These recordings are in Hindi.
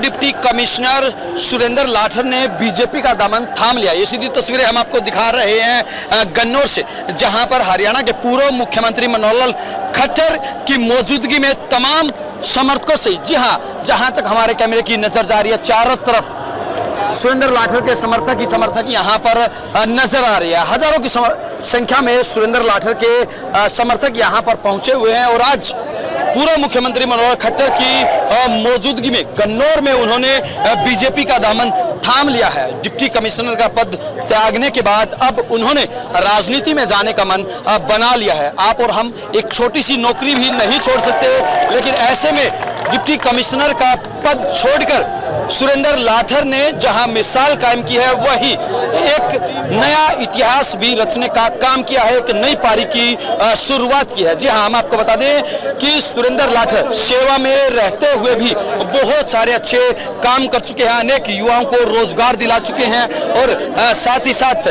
डिप्टी कमिश्नर सुरेंद्र लाठर ने बीजेपी का दामन थाम लिया। ये सीधी तस्वीरें हम आपको दिखा रहे हैं गन्नौर से, जहां पर हरियाणा के पूर्व मुख्यमंत्री मनोहर लाल खट्टर की मौजूदगी में तमाम समर्थकों से, जी हां, जहां तक हमारे कैमरे की नजर जा रही है, चारों तरफ सुरेंद्र लाठर के समर्थक यहां पर नजर आ रही है। हजारों की संख्या में सुरेंद्र लाठर के समर्थक यहां पर पहुंचे हुए हैं और आज पूर्व मुख्यमंत्री मनोहर खट्टर की मौजूदगी में गन्नौर में उन्होंने बीजेपी का दामन थाम लिया है। डिप्टी कमिश्नर का पद त्यागने के बाद अब उन्होंने राजनीति में जाने का मन बना लिया है। आप और हम एक छोटी सी नौकरी भी नहीं छोड़ सकते, लेकिन ऐसे में डिप्टी कमिश्नर का पद छोड़कर सुरेंद्र लाठर ने जहां मिसाल कायम की है, वही एक नया इतिहास भी रचने का काम किया है, एक नई पारी की शुरुआत की है। जी हां, हम आपको बता दें कि सुरेंद्र लाठर सेवा में रहते हुए भी बहुत सारे अच्छे काम कर चुके हैं, अनेक युवाओं को रोजगार दिला चुके हैं और साथ ही साथ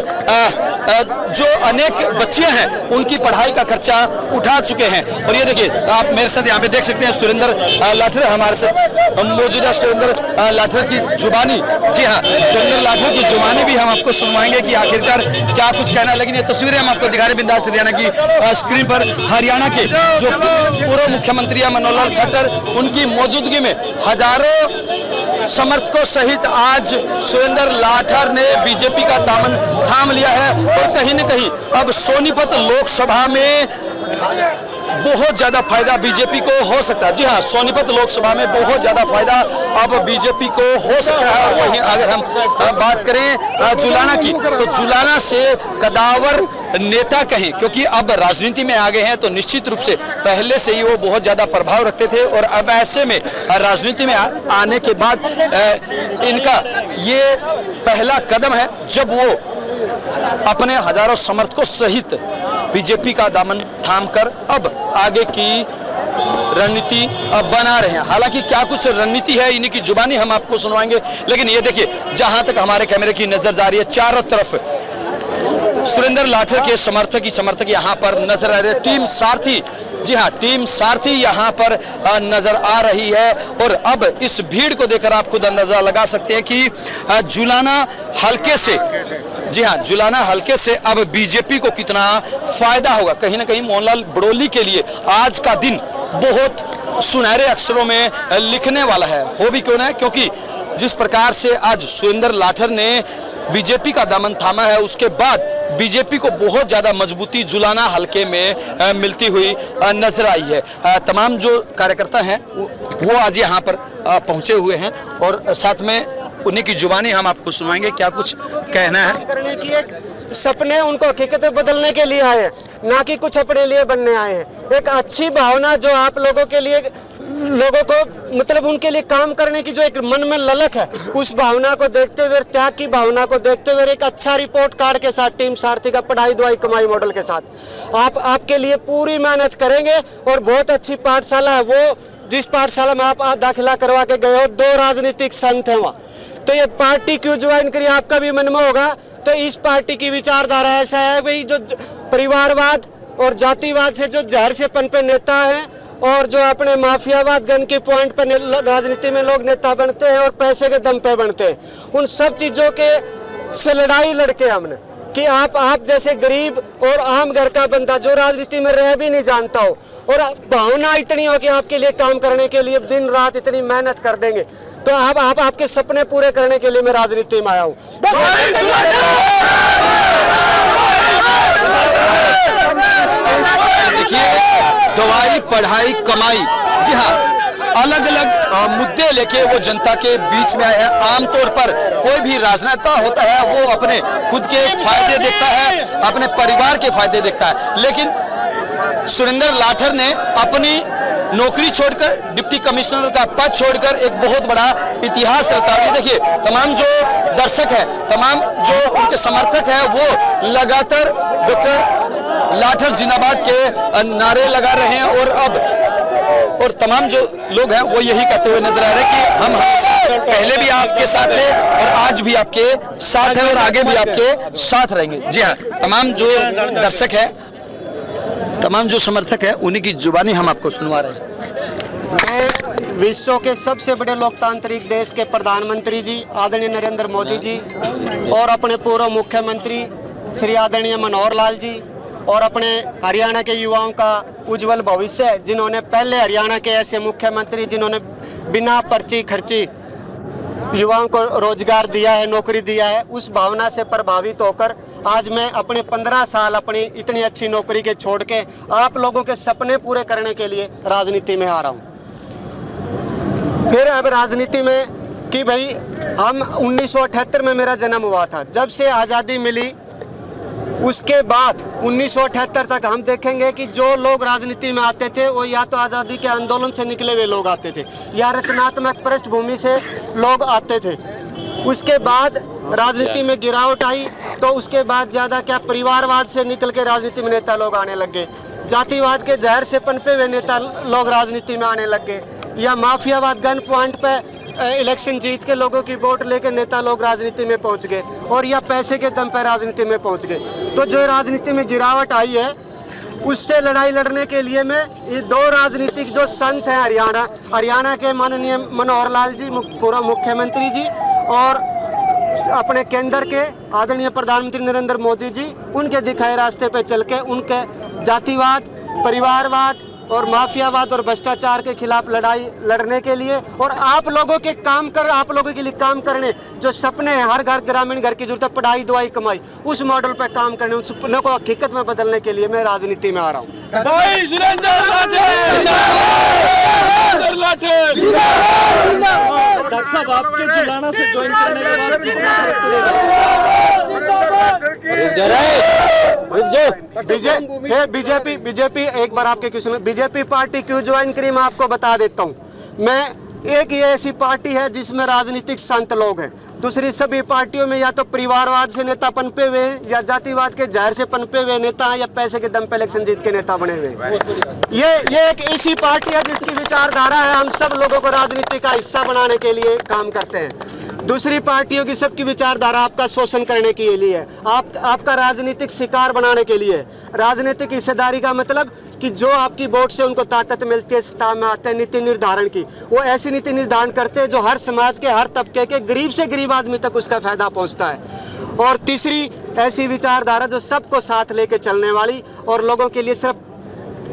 जो अनेक बच्चियां हैं उनकी पढ़ाई का खर्चा उठा चुके हैं। और ये देखिए, आप मेरे साथ यहाँ पे देख सकते हैं सुरेंद्र लाठर हमारे साथ मौजूदा। सुरेंद्र लाठर की जुबानी, जी हाँ, सुरेंद्र लाठर की जुबानी भी हम आपको सुनवाएंगे कि आखिरकार क्या कुछ कहना है। लेकिन ये तस्वीरें हम आपको दिखा रहे हैं बिंदास हरियाणा की स्क्रीन पर। हरियाणा के जो पूर्व मुख्यमंत्री मनोहर लाल खट्टर, उनकी मौजूदगी में हजारों समर्थकों सहित आज सुरेंद्र लाठर ने बीजेपी का दामन थाम लिया है और कहीं न कहीं अब सोनीपत लोकसभा में बहुत ज्यादा फायदा बीजेपी को हो सकता है। जी हाँ, सोनीपत लोकसभा में बहुत ज्यादा फायदा अब बीजेपी को हो सकता है। और वहीं अगर हम बात करें जुलाना की, तो जुलाना से कदावर नेता कहें, क्योंकि अब राजनीति में आ गए हैं, तो निश्चित रूप से पहले से ही वो बहुत ज्यादा प्रभाव रखते थे और अब ऐसे में राजनीति में आने के बाद इनका ये पहला कदम है जब वो अपने हजारों समर्थकों सहित बीजेपी का दामन थामकर अब आगे की रणनीति बना रहे हैं। हालांकि क्या कुछ रणनीति है, इन्हीं की जुबानी हम आपको सुनवाएंगे। लेकिन ये देखिए, जहां तक हमारे कैमरे की नजर जा रही है, चारों तरफ सुरेंद्र लाठर के समर्थक यहां पर नजर आ रहे हैं। टीम सारथी, जी हाँ, टीम सारथी यहाँ पर नजर आ रही है और अब इस भीड़ को देखकर आप खुद अंदाजा लगा सकते हैं कि जुलाना हल्के से, जी हाँ, जुलाना हल्के से अब बीजेपी को कितना फायदा होगा। कहीं ना कहीं मोहनलाल बड़ोली के लिए आज का दिन बहुत सुनहरे अक्षरों में लिखने वाला है। हो भी क्यों ना, क्योंकि जिस प्रकार से आज सुरेंद्र लाठर ने बीजेपी का दामन थामा है, उसके बाद बीजेपी को बहुत ज्यादा मजबूती जुलाना हल्के में मिलती हुई नजर आई है। तमाम जो कार्यकर्ता हैं वो आज यहाँ पर पहुंचे हुए हैं और साथ में उन्हीं की जुबानी हम आपको सुनाएंगे क्या कुछ कहना है। करने की एक सपने उनको हकीकतें बदलने के लिए आए, ना कि कुछ अपने लिए बनने आए हैं। एक अच्छी भावना जो आप लोगों के लिए, लोगों को मतलब उनके लिए काम करने की जो एक मन में ललक है, उस भावना को देखते हुए, त्याग की भावना को देखते हुए, एक अच्छा रिपोर्ट कार्ड के साथ टीम सारथी का पढ़ाई दुआई कमाई मॉडल के साथ आप आपके लिए पूरी मेहनत करेंगे। और बहुत अच्छी पाठशाला है वो, जिस पाठशाला में आप दाखिला करवा के गए हो, 2 राजनीतिक संत हैं वहाँ। तो ये पार्टी क्यों ज्वाइन करी, आपका भी मन में होगा। तो इस पार्टी की विचारधारा ऐसा है भाई, जो परिवारवाद और जातिवाद से जो जहर से पनपे नेता हैं और जो अपने माफियावाद गन के पॉइंट पर राजनीति में लोग नेता बनते हैं और पैसे के दम पे बनते हैं, उन सब चीज़ों के से लड़ाई लड़के हमने कि आप जैसे गरीब और आम घर का बंदा जो राजनीति में रह भी नहीं जानता हो और भावना इतनी हो कि आपके लिए काम करने के लिए दिन रात इतनी मेहनत कर देंगे, तो आप आपके सपने पूरे करने के लिए मैं राजनीति में आया हूँ। देखिए, दवाई पढ़ाई कमाई, जी हाँ, अलग अलग मुद्दे लेके वो जनता के बीच में आए हैं। आमतौर पर कोई भी राजनेता होता है वो अपने खुद के फायदे देखता है, अपने परिवार के फायदे देखता है, लेकिन सुरेंद्र लाठर ने अपनी नौकरी छोड़कर, डिप्टी कमिश्नर का पद छोड़कर एक बहुत बड़ा इतिहास रचा है। देखिए, तमाम जो दर्शक है, तमाम जो उनके समर्थक है, वो लगातार डॉक्टर लाठर जिंदाबाद के नारे लगा रहे हैं और तमाम जो लोग हैं वो यही कहते हुए नजर आ रहे हैं कि हम हमेशा पहले भी आपके साथ थे और आज भी आपके साथ हैं और आगे भी आपके साथ रहेंगे। जी हाँ, तमाम जो दर्शक है, तमाम जो समर्थक है, उन्हीं की जुबानी हम आपको सुनवा रहे हैं। विश्व के सबसे बड़े लोकतांत्रिक देश के प्रधानमंत्री जी आदरणीय नरेंद्र मोदी जी और अपने पूर्व मुख्यमंत्री श्री आदरणीय मनोहर लाल जी और अपने हरियाणा के युवाओं का उज्जवल भविष्य, जिन्होंने पहले हरियाणा के ऐसे मुख्यमंत्री जिन्होंने बिना पर्ची खर्ची युवाओं को रोजगार दिया है, नौकरी दिया है, उस भावना से प्रभावित होकर आज मैं अपने 15 साल अपनी इतनी अच्छी नौकरी के छोड़ के आप लोगों के सपने पूरे करने के लिए राजनीति में आ रहा हूँ। फिर अब राजनीति में कि भाई हम 1978 में मेरा जन्म हुआ था, जब से आज़ादी मिली उसके बाद 1978 तक हम देखेंगे कि जो लोग राजनीति में आते थे वो या तो आज़ादी के आंदोलन से निकले हुए लोग आते थे या रचनात्मक पृष्ठभूमि से लोग आते थे। उसके बाद राजनीति में गिरावट आई तो उसके बाद ज़्यादा क्या परिवारवाद से निकल के राजनीति में नेता लोग आने लग गए, जातिवाद के जहर से पनपे हुए नेता लोग राजनीति में आने लग गए, या माफियावाद गन पॉइंट पे इलेक्शन जीत के लोगों की वोट लेके नेता लोग राजनीति में पहुंच गए, और या पैसे के दम पर राजनीति में पहुंच गए। तो जो राजनीति में गिरावट आई है उससे लड़ाई लड़ने के लिए मैं ये दो राजनीतिक जो संत हैं हरियाणा के माननीय मनोहर लाल जी पूर्व मुख्यमंत्री जी और अपने केंद्र के आदरणीय प्रधानमंत्री नरेंद्र मोदी जी, उनके दिखाए रास्ते पे चल के उनके जातिवाद, परिवारवाद और माफियावाद और भ्रष्टाचार के खिलाफ लड़ाई लड़ने के लिए और आप लोगों के काम करने जो सपने हैं, हर घर ग्रामीण घर की जरूरत है, पढ़ाई दवाई कमाई, उस मॉडल पर काम करने, उस सपनों को हकीकत में बदलने के लिए मैं राजनीति में आ रहा हूँ। डॉक्टर साहब, आपके जुलाना से ज्वाइन करने के बाद कितना बीजेपी एक बार आपके क्वेश्चन में बीजेपी पार्टी क्यों ज्वाइन करी मैं आपको बता देता हूँ। मैं एक ये ऐसी पार्टी है जिसमें राजनीतिक संत लोग हैं, दूसरी सभी पार्टियों में या तो परिवारवाद से नेता पनपे हुए हैं या जातिवाद के जहर से पनपे हुए नेता हैं या पैसे के दम पे इलेक्शन जीत के नेता बने हुए हैं। ये एक ऐसी पार्टी है जिसकी विचारधारा है हम सब लोगों को राजनीति का हिस्सा बनाने के लिए काम करते हैं। दूसरी पार्टियों की सबकी विचारधारा आपका शोषण करने के लिए है, आपका राजनीतिक शिकार बनाने के लिए। राजनीतिक हिस्सेदारी का मतलब कि जो आपकी वोट से उनको ताकत मिलती है, सत्ता में आते हैं, नीति निर्धारण की, वो ऐसी नीति निर्धारण करते हैं जो हर समाज के हर तबके के गरीब से गरीब आदमी तक उसका फायदा पहुंचता है। और तीसरी ऐसी विचारधारा जो सबको साथ लेके चलने वाली और लोगों के लिए सिर्फ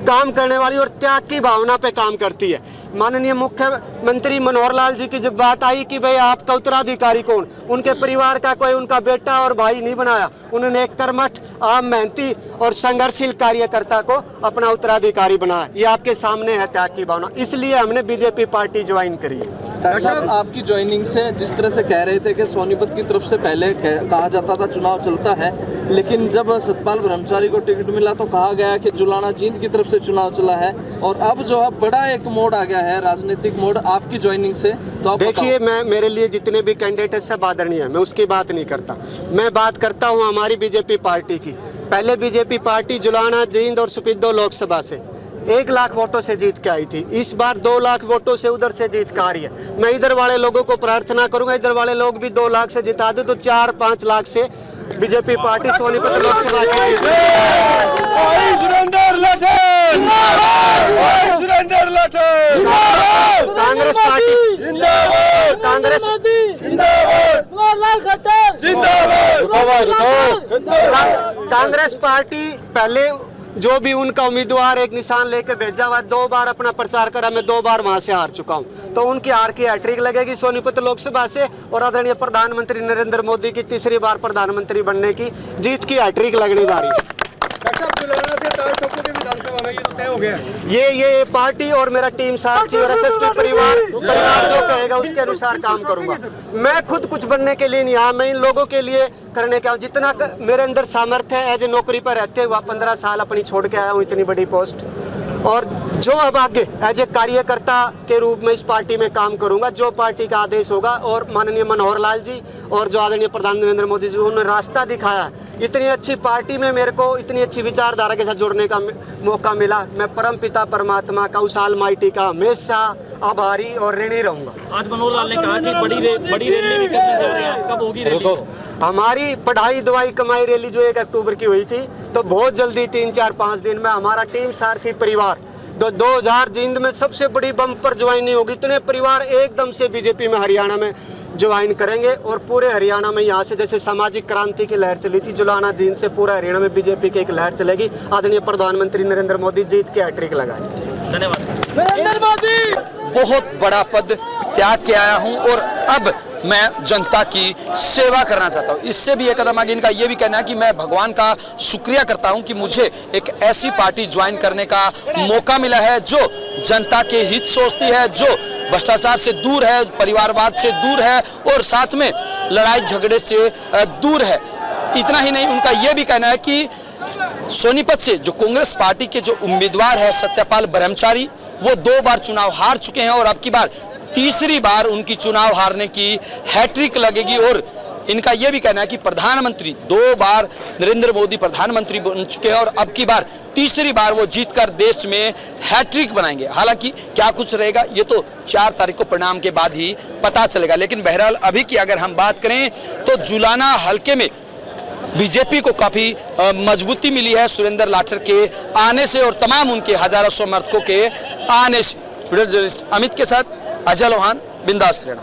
काम करने वाली और त्याग की भावना पे काम करती है। माननीय मुख्यमंत्री मनोहर लाल जी की जब बात आई कि भाई आपका उत्तराधिकारी कौन, उनके परिवार का कोई उनका बेटा और भाई नहीं बनाया, उन्होंने एक कर्मठ, आम, मेहनती और संघर्षशील कार्यकर्ता को अपना उत्तराधिकारी बनाया। ये आपके सामने है त्याग की भावना, इसलिए हमने बीजेपी पार्टी ज्वाइन करी है। डॉक्टर साहब, आपकी ज्वाइनिंग से जिस तरह से कह रहे थे कि सोनीपत की तरफ से पहले कहा जाता था चुनाव चलता है, लेकिन जब सतपाल ब्रह्मचारी को टिकट मिला तो कहा गया कि जुलाना जींद की तरफ से चुनाव चला है, और अब जो है बड़ा एक मोड़ आ गया है, राजनीतिक मोड़ आपकी ज्वाइनिंग से। तो आप देखिए, मैं मेरे लिए जितने भी कैंडिडेट है सब आदरणीय है, मैं उसकी बात नहीं करता, मैं बात करता हूँ हमारी बीजेपी पार्टी की। पहले बीजेपी पार्टी जुलाना, जींद और सुपिद्दो लोकसभा से 1 लाख वोटों से जीत के आई थी, इस बार 2 लाख वोटों से उधर से जीत के आ रही है। मैं इधर वाले लोगों को प्रार्थना करूंगा इधर वाले लोग भी 2 लाख से जिता दे तो 4-5 लाख से बीजेपी पार्टी सोनीपत लोकसभा की जीत। कांग्रेस पार्टी कांग्रेस पार्टी पहले जो भी उनका उम्मीदवार एक निशान लेके भेजा हुआ, 2 बार अपना प्रचार करा, मैं 2 बार वहां से हार चुका हूं, तो उनकी हार की हैट्रिक लगेगी सोनीपत लोकसभा से, और आदरणीय प्रधानमंत्री नरेंद्र मोदी की तीसरी बार प्रधानमंत्री बनने की जीत की हैट्रिक लगने जा रही है। ये पार्टी और मेरा टीम सारथी और एसएसपी परिवार जो कहेगा उसके अनुसार काम करूंगा। मैं खुद कुछ बनने के लिए नहीं आया, मैं इन लोगों के लिए करने का जितना मेरे अंदर सामर्थ्य है। एज ए नौकरी पर रहते हुए 15 साल अपनी छोड़ के आया हूँ इतनी बड़ी पोस्ट, और जो अब आगे एज ए कार्यकर्ता के रूप में इस पार्टी में काम करूंगा, जो पार्टी का आदेश होगा। और माननीय मनोहर लाल जी और जो आदरणीय प्रधानमंत्री नरेंद्र मोदी जी, उन्होंने रास्ता दिखाया। इतनी अच्छी पार्टी में मेरे को इतनी अच्छी विचारधारा के साथ जुड़ने का मौका मिला। मैं परमपिता परमात्मा का, उस ऑलमाइटी का हमेशा आभारी और ऋणी रहूंगा। आज मनोहर लाल ने कहा कि बड़ी रैली भी करने जा रहे हैं, कब होगी रैली? हमारी पढ़ाई दवाई कमाई रैली जो 1 अक्टूबर की हुई थी, तो बहुत जल्दी 3-4-5 दिन में हमारा टीम सारथी परिवार 2000 जींद में सबसे बड़ी बम्पर ज्वाइनिंग होगी। इतने परिवार एकदम से बीजेपी में हरियाणा में ज्वाइन करेंगे और पूरे हरियाणा में यहाँ से जैसे सामाजिक क्रांति की लहर चली थी जुलाना जींद से पूरा हरियाणा में बीजेपी की एक लहर चलेगी। आदरणीय प्रधानमंत्री नरेंद्र मोदी जीत के हैट्रिक लगाएंगे। धन्यवाद। नरेंद्र मोदी बहुत बड़ा पद त्याग के आया हूं और अब मैं जनता की सेवा करना चाहता हूं। इससे भी एक कदम आगे इनका ये भी कहना है कि मैं भगवान का शुक्रिया करता हूं कि मुझे एक ऐसी पार्टी ज्वाइन करने का मौका मिला है जो जनता के हित सोचती है, जो भ्रष्टाचार से दूर है, परिवारवाद से दूर है और साथ में लड़ाई झगड़े से दूर है। इतना ही नहीं, उनका ये भी कहना है कि सोनीपत से जो कांग्रेस पार्टी के जो उम्मीदवार है सत्यपाल ब्रह्मचारी, वो 2 बार चुनाव हार चुके हैं और अब की बार तीसरी बार उनकी चुनाव हारने की हैट्रिक लगेगी। और इनका यह भी कहना है कि प्रधानमंत्री 2 बार नरेंद्र मोदी प्रधानमंत्री बन चुके हैं और अब की बार तीसरी बार वो जीतकर देश में हैट्रिक बनाएंगे। हालांकि क्या कुछ रहेगा ये तो 4 तारीख को परिणाम के बाद ही पता चलेगा। लेकिन बहरहाल अभी की अगर हम बात करें तो जुलाना हलके में बीजेपी को काफी मजबूती मिली है सुरेंद्र लाठर के आने से और तमाम उनके हजारों समर्थकों के आने से। वीडियो जर्नलिस्ट अमित के साथ अजय लोहान, बिंदास हरियाणा।